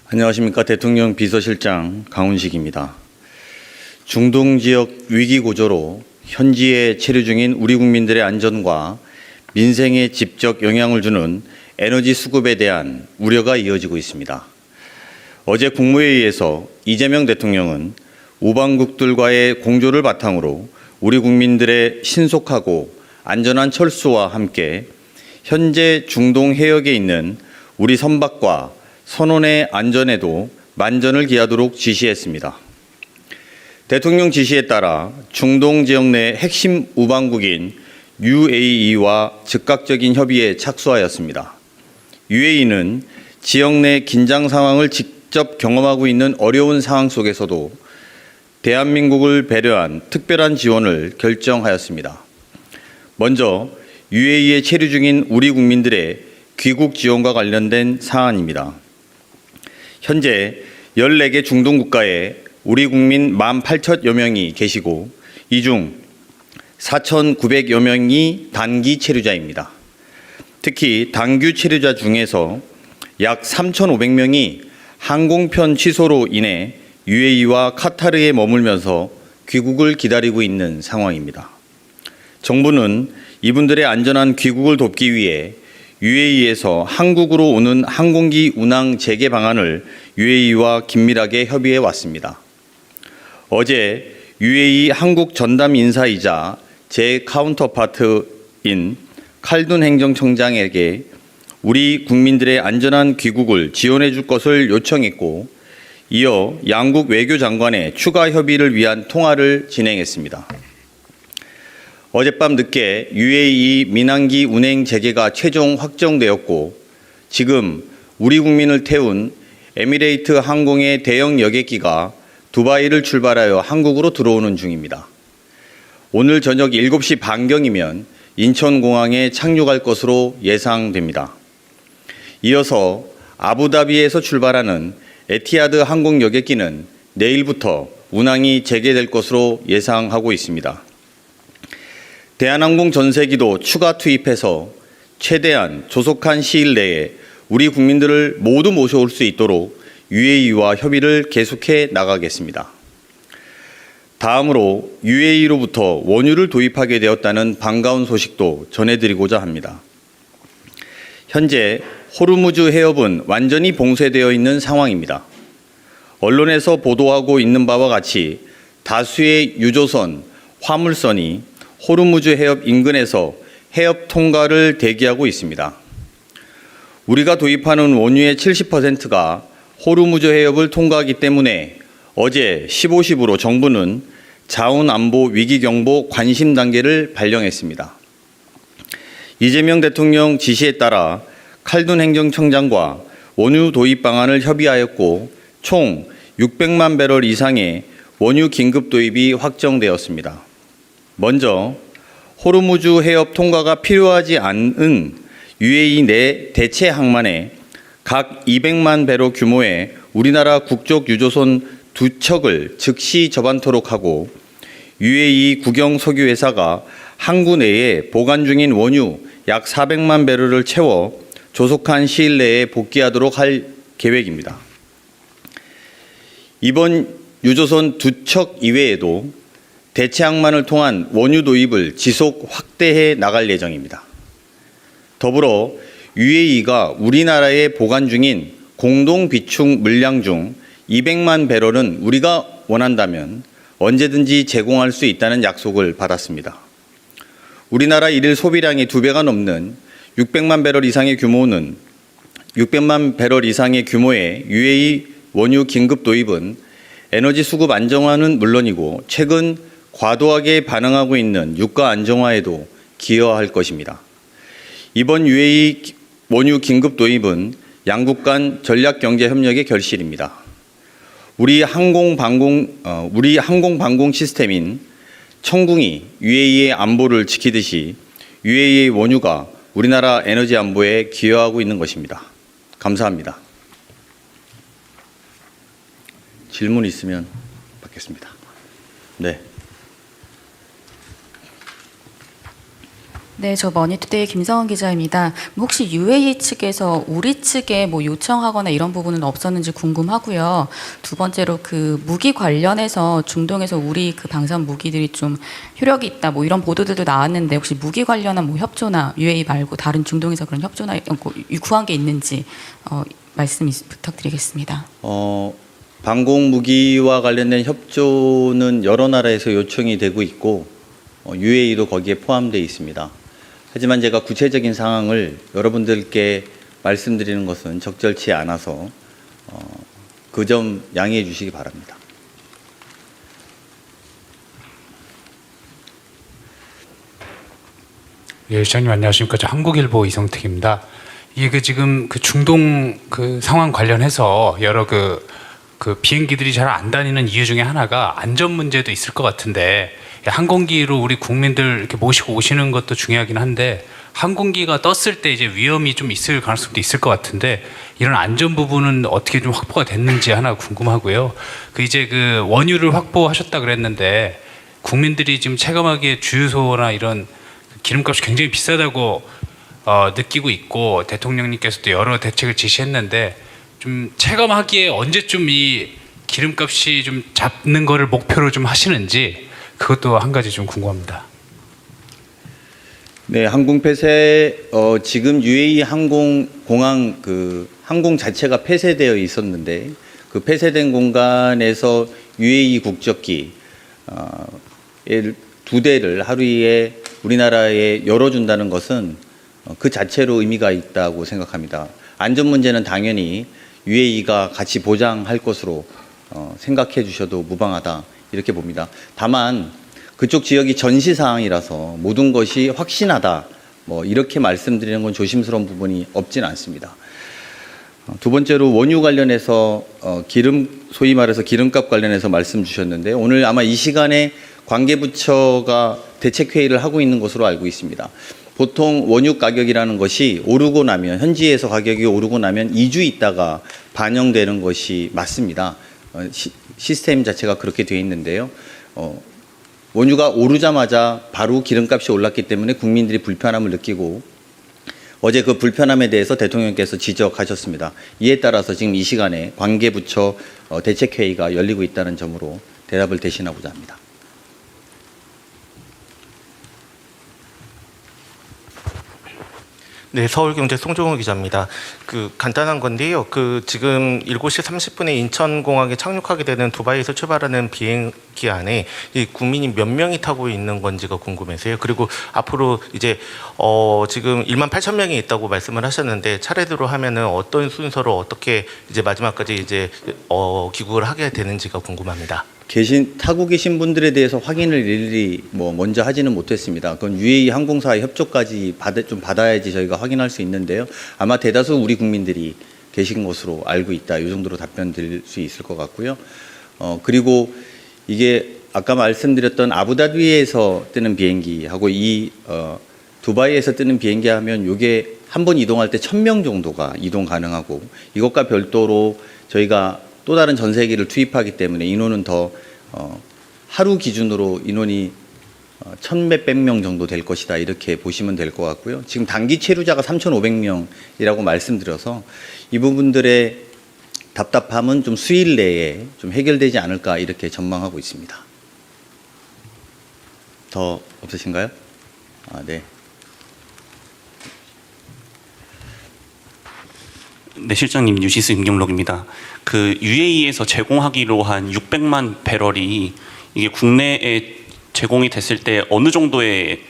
안녕하십니까. 대통령 비서실장 강훈식입니다. 중동 지역 위기 구조로 현지에 체류 중인 우리 국민들의 안전과 민생에 직접 영향을 주는 에너지 수급에 대한 우려가 이어지고 있습니다. 어제 국무회의에서 이재명 대통령은 우방국들과의 공조를 바탕으로 우리 국민들의 신속하고 안전한 철수와 함께 현재 중동 해역에 있는 우리 선박과 선원의 안전에도 만전을 기하도록 지시했습니다. 대통령 지시에 따라 중동 지역 내 핵심 우방국인 UAE와 즉각적인 협의에 착수하였습니다. UAE는 지역 내 긴장 상황을 직접 경험하고 있는 어려운 상황 속에서도 대한민국을 배려한 특별한 지원을 결정하였습니다. 먼저 UAE에 체류 중인 우리 국민들의 귀국 지원과 관련된 사안입니다. 현재 14개 중동 국가에 우리 국민 18,000여 명이 계시고 이 중 4,900여 명이 단기 체류자입니다. 특히 단기 체류자 중에서 약 3,500명이 항공편 취소로 인해 UAE와 카타르에 머물면서 귀국을 기다리고 있는 상황입니다. 정부는 이분들의 안전한 귀국을 돕기 위해 UAE에서 한국으로 오는 항공기 운항 재개 방안을 UAE와 긴밀하게 협의해 왔습니다. 어제 UAE 한국 전담 인사이자 제 카운터파트인 칼둔 행정청장에게 우리 국민들의 안전한 귀국을 지원해 줄 것을 요청했고, 이어 양국 외교장관의 추가 협의를 위한 통화를 진행했습니다. 어젯밤 늦게 UAE 민항기 운행 재개가 최종 확정되었고, 지금 우리 국민을 태운 에미레이트 항공의 대형 여객기가 두바이를 출발하여 한국으로 들어오는 중입니다. 오늘 저녁 7시 반경이면 인천공항에 착륙할 것으로 예상됩니다. 이어서 아부다비에서 출발하는 에티하드 항공 여객기는 내일부터 운항이 재개될 것으로 예상하고 있습니다. 대한항공 전세기도 추가 투입해서 최대한 조속한 시일 내에 우리 국민들을 모두 모셔올 수 있도록 UAE와 협의를 계속해 나가겠습니다. 다음으로 UAE로부터 원유를 도입하게 되었다는 반가운 소식도 전해드리고자 합니다. 현재 호르무즈 해협은 완전히 봉쇄되어 있는 상황입니다. 언론에서 보도하고 있는 바와 같이 다수의 유조선, 화물선이 호르무즈 해협 인근에서 해협 통과를 대기하고 있습니다. 우리가 도입하는 원유의 70%가 호르무즈 해협을 통과하기 때문에 어제 15.10으로 정부는 자원안보 위기경보 관심 단계를 발령했습니다. 이재명 대통령 지시에 따라 칼둔 행정청장과 원유 도입 방안을 협의하였고 총 600만 배럴 이상의 원유 긴급 도입이 확정되었습니다. 먼저 호르무즈 해협 통과가 필요하지 않은 UAE 내 대체 항만에 각 200만 배럴 규모의 우리나라 국적 유조선 2척을 즉시 접안토록 하고 UAE 국영 석유회사가 항구 내에 보관 중인 원유 약 400만 배럴을 채워 조속한 시일 내에 복귀하도록 할 계획입니다. 이번 유조선 2척 이외에도 대체 항만을 통한 원유 도입을 지속 확대해 나갈 예정입니다. 더불어 UAE가 우리나라에 보관 중인 공동 비축 물량 중 200만 배럴은 우리가 원한다면 언제든지 제공할 수 있다는 약속을 받았습니다. 우리나라 일일 소비량의 2배가 넘는 600만 배럴 이상의 규모의 UAE 원유 긴급 도입은 에너지 수급 안정화는 물론이고 최근 과도하게 반응하고 있는 유가 안정화에도 기여할 것입니다. 이번 UAE 원유 긴급 도입은 양국 간 전략 경제 협력의 결실입니다. 우리 항공방공 시스템인 청궁이 UAE의 안보를 지키듯이 UAE의 원유가 우리나라 에너지 안보에 기여하고 있는 것입니다. 감사합니다. 질문 있으면 받겠습니다. 네. 네, 저 머니투데이 김성은 기자입니다. 혹시 UAE 측에서 우리 측에 뭐 요청하거나 이런 부분은 없었는지 궁금하고요. 두 번째로 그 무기 관련해서 중동에서 우리 그 방산 무기들이 좀 효력이 있다 뭐 이런 보도들도 나왔는데 혹시 무기 관련한 뭐 협조나 UAE 말고 다른 중동에서 그런 협조나 구한 게 있는지 말씀 부탁드리겠습니다. 방공 무기와 관련된 협조는 여러 나라에서 요청이 되고 있고 UAE도 거기에 포함되어 있습니다. 하지만 제가 구체적인 상황을 여러분들께 말씀드리는 것은 적절치 않아서 그 점 양해해 주시기 바랍니다. 예, 시장님 안녕하십니까? 저 한국일보 이성택입니다. 이게 지금 그 중동 그 상황 관련해서 여러 그 비행기들이 잘 안 다니는 이유 중에 하나가 안전 문제도 있을 것 같은데, 항공기로 우리 국민들 이렇게 모시고 오시는 것도 중요하긴 한데 항공기가 떴을 때 이제 위험이 좀 있을 가능성도 있을 것 같은데 이런 안전 부분은 어떻게 좀 확보가 됐는지 하나 궁금하고요. 이제 그 원유를 확보하셨다 그랬는데 국민들이 지금 체감하기에 주유소나 이런 기름값이 굉장히 비싸다고 느끼고 있고 대통령님께서도 여러 대책을 지시했는데 좀 체감하기에 언제쯤 이 기름값이 좀 잡는 거를 목표로 좀 하시는지 그것도 한 가지 좀 궁금합니다. 네, 항공 폐쇄 지금 UAE 항공공항 그 항공 자체가 폐쇄되어 있었는데 그 폐쇄된 공간에서 UAE 국적기 2대를 하루에 우리나라에 열어준다는 것은 그 자체로 의미가 있다고 생각합니다. 안전 문제는 당연히 UAE가 같이 보장할 것으로 생각해 주셔도 무방하다 이렇게 봅니다. 다만 그쪽 지역이 전시 사항이라서 모든 것이 확신하다 뭐 이렇게 말씀드리는 건 조심스러운 부분이 없진 않습니다. 두 번째로 원유 관련해서 소위 말해서 기름값 관련해서 말씀 주셨는데 오늘 아마 이 시간에 관계부처가 대책회의를 하고 있는 것으로 알고 있습니다. 보통 원유 가격이라는 것이 오르고 나면 현지에서 가격이 오르고 나면 2주 있다가 반영되는 것이 맞습니다. 시스템 자체가 그렇게 되어 있는데요. 원유가 오르자마자 바로 기름값이 올랐기 때문에 국민들이 불편함을 느끼고 어제 그 불편함에 대해서 대통령께서 지적하셨습니다. 이에 따라서 지금 이 시간에 관계부처 대책회의가 열리고 있다는 점으로 대답을 대신하고자 합니다. 네, 서울경제 송종우 기자입니다. 간단한 건데요. 지금 7시 30분에 인천공항에 착륙하게 되는 두바이에서 출발하는 비행기 안에 이 국민이 몇 명이 타고 있는 건지가 궁금해서요. 그리고 앞으로 이제 지금 1만 8천 명이 있다고 말씀을 하셨는데 차례대로 하면은 어떤 순서로 어떻게 이제 마지막까지 이제 귀국을 하게 되는지가 궁금합니다. 타고 계신 분들에 대해서 확인을 일일이 먼저 하지는 못했습니다. 그건 UAE 항공사의 협조까지 좀 받아야지 저희가 확인할 수 있는데요. 아마 대다수 우리 국민들이 계신 것으로 알고 있다. 이 정도로 답변 드릴 수 있을 것 같고요. 그리고 이게 아까 말씀드렸던 아부다비에서 뜨는 비행기하고 두바이에서 뜨는 비행기 하면 이게 한 번 이동할 때 1,000명 정도가 이동 가능하고 이것과 별도로 저희가 또 다른 전세기를 투입하기 때문에 인원은 더 하루 기준으로 인원이 1,000몇백 명 정도 될 것이다 이렇게 보시면 될 것 같고요. 지금 단기 체류자가 3,500명이라고 말씀드려서 이 부분들의 답답함은 좀 수일 내에 좀 해결되지 않을까 이렇게 전망하고 있습니다. 더 없으신가요? 네. 네, 실장님 뉴시스 임경록입니다. UAE에서 제공하기로 한 600만 배럴이 이게 국내에 제공이 됐을 때 어느 정도의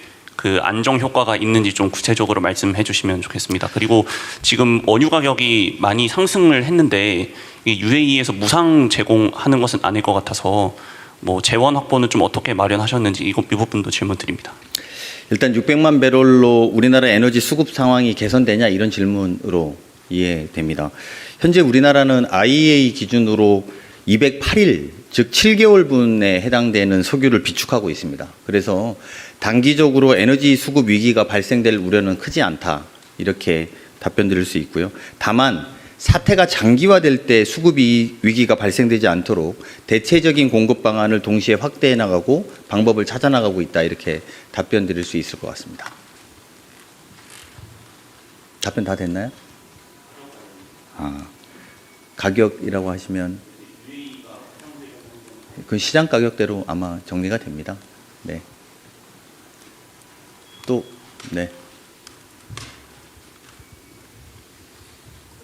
안정 효과가 있는지 좀 구체적으로 말씀해 주시면 좋겠습니다. 그리고 지금 원유 가격이 많이 상승을 했는데 UAE에서 무상 제공하는 것은 아닐 것 같아서 재원 확보는 좀 어떻게 마련하셨는지 이 부분도 질문 드립니다. 일단 600만 배럴로 우리나라 에너지 수급 상황이 개선되냐 이런 질문으로 이해됩니다. 현재 우리나라는 IEA 기준으로 208일, 즉 7개월분에 해당되는 석유를 비축하고 있습니다. 그래서 단기적으로 에너지 수급 위기가 발생될 우려는 크지 않다. 이렇게 답변 드릴 수 있고요. 다만 사태가 장기화될 때 수급 위기가 발생되지 않도록 대체적인 공급 방안을 동시에 확대해 나가고 방법을 찾아 나가고 있다. 이렇게 답변 드릴 수 있을 것 같습니다. 답변 다 됐나요? 가격이라고 하시면 그 시장 가격대로 아마 정리가 됩니다. 네. 또 네.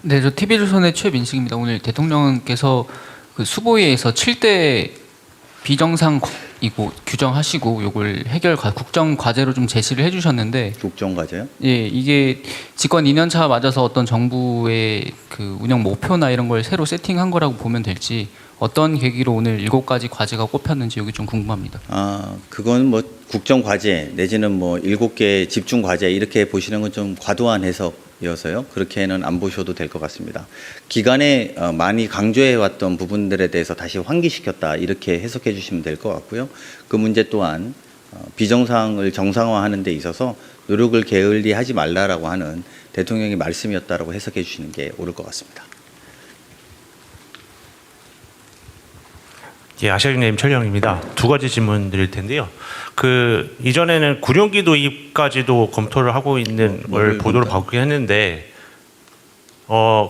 네, 저 TV조선의 최민식입니다. 오늘 대통령께서 그 수보위에서 7대 비정상이고 규정하시고 요걸 국정 과제로 좀 제시를 해주셨는데, 국정 과제요? 예, 이게 집권 2년 차 맞아서 어떤 정부의 그 운영 목표나 이런 걸 새로 세팅한 거라고 보면 될지, 어떤 계기로 오늘 7가지 과제가 꼽혔는지 여기 좀 궁금합니다. 그건 뭐 국정 과제 내지는 뭐 7개 집중 과제 이렇게 보시는 건 좀 과도한 해석이어서요. 그렇게는 안 보셔도 될 것 같습니다. 기간에 많이 강조해 왔던 부분들에 대해서 다시 환기시켰다 이렇게 해석해 주시면 될 것 같고요. 그 문제 또한 비정상을 정상화하는 데 있어서 노력을 게을리하지 말라라고 하는 대통령의 말씀이었다라고 해석해 주시는 게 옳을 것 같습니다. 예, 아시아경제님 최영입니다. 2가지 질문 드릴 텐데요. 그 이전에는 군용기 도입까지도 검토를 하고 있는 걸 보도를 받긴 했는데,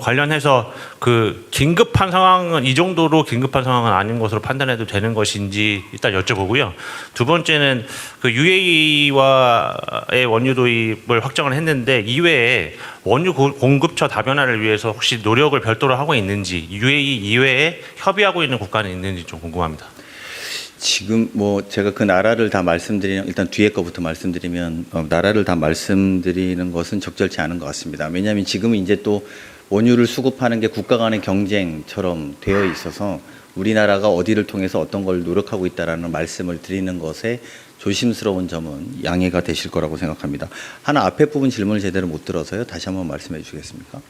관련해서 그 긴급한 상황은 이 정도로 긴급한 상황은 아닌 것으로 판단해도 되는 것인지 일단 여쭤보고요. 두 번째는 그 UAE와의 원유 도입을 확정을 했는데 이외에 원유 공급처 다변화를 위해서 혹시 노력을 별도로 하고 있는지, UAE 이외에 협의하고 있는 국가는 있는지 좀 궁금합니다. 지금 뭐 제가 그 나라를 다 말씀드리는, 일단 뒤에 거부터 말씀드리면 나라를 다 말씀드리는 것은 적절치 않은 것 같습니다. 왜냐하면 지금은 이제 또 원유를 수급하는 게 국가 간의 경쟁처럼 되어 있어서 우리나라가 어디를 통해서 어떤 걸 노력하고 있다라는 말씀을 드리는 것에 조심스러운 점은 양해가 되실 거라고 생각합니다. 하나 앞에 부분 질문을 제대로 못 들어서요. 다시 한번 말씀해 주시겠습니까?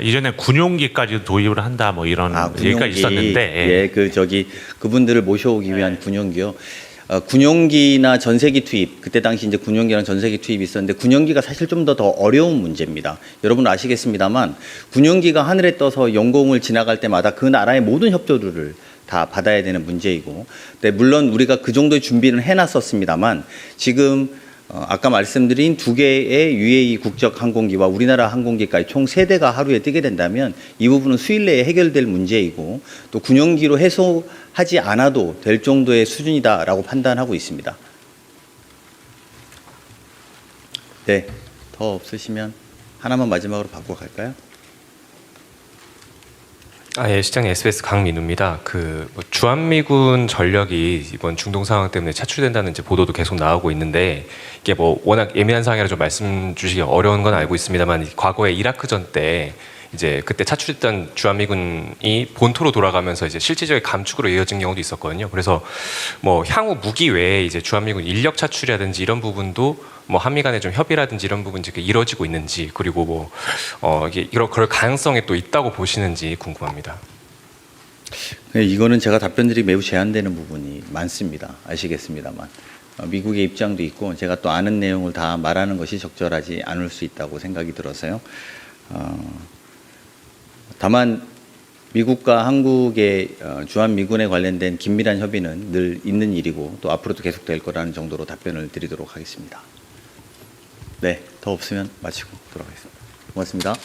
이전에 군용기까지 도입을 한다 뭐 이런 얘기가 있었는데, 그분들을 모셔오기 위한 군용기요. 군용기나 전세기 투입, 그때 당시 이제 군용기랑 전세기 투입이 있었는데 군용기가 사실 좀 더 어려운 문제입니다. 여러분 아시겠습니다만 군용기가 하늘에 떠서 영공을 지나갈 때마다 그 나라의 모든 협조를 다 받아야 되는 문제이고, 물론 우리가 그 정도의 준비는 해놨었습니다만 지금 아까 말씀드린 2개의 UAE 국적 항공기와 우리나라 항공기까지 총 3대가 하루에 뜨게 된다면 이 부분은 수일 내에 해결될 문제이고 또 군용기로 해소하지 않아도 될 정도의 수준이다라고 판단하고 있습니다. 네, 더 없으시면 하나만 마지막으로 받고 갈까요? 예, 시장님 SBS 강민우입니다. 주한미군 전력이 이번 중동 상황 때문에 차출된다는 이제 보도도 계속 나오고 있는데, 이게 뭐 워낙 예민한 상황이라 좀 말씀 주시기 어려운 건 알고 있습니다만, 과거에 이라크전 때 이제 그때 차출했던 주한미군이 본토로 돌아가면서 이제 실질적인 감축으로 이어진 경우도 있었거든요. 그래서 뭐 향후 무기 외에 이제 주한미군 인력 차출이라든지 이런 부분도 뭐 한미 간에 좀 협의라든지 이런 부분이 이루어지고 있는지, 그리고 뭐 그럴 가능성이 또 있다고 보시는지 궁금합니다. 네, 이거는 제가 답변드리기 매우 제한되는 부분이 많습니다. 아시겠습니다만 미국의 입장도 있고 제가 또 아는 내용을 다 말하는 것이 적절하지 않을 수 있다고 생각이 들어서요. 다만 미국과 한국의 주한미군에 관련된 긴밀한 협의는 늘 있는 일이고 또 앞으로도 계속될 거라는 정도로 답변을 드리도록 하겠습니다. 네, 더 없으면 마치고 돌아가겠습니다. 고맙습니다.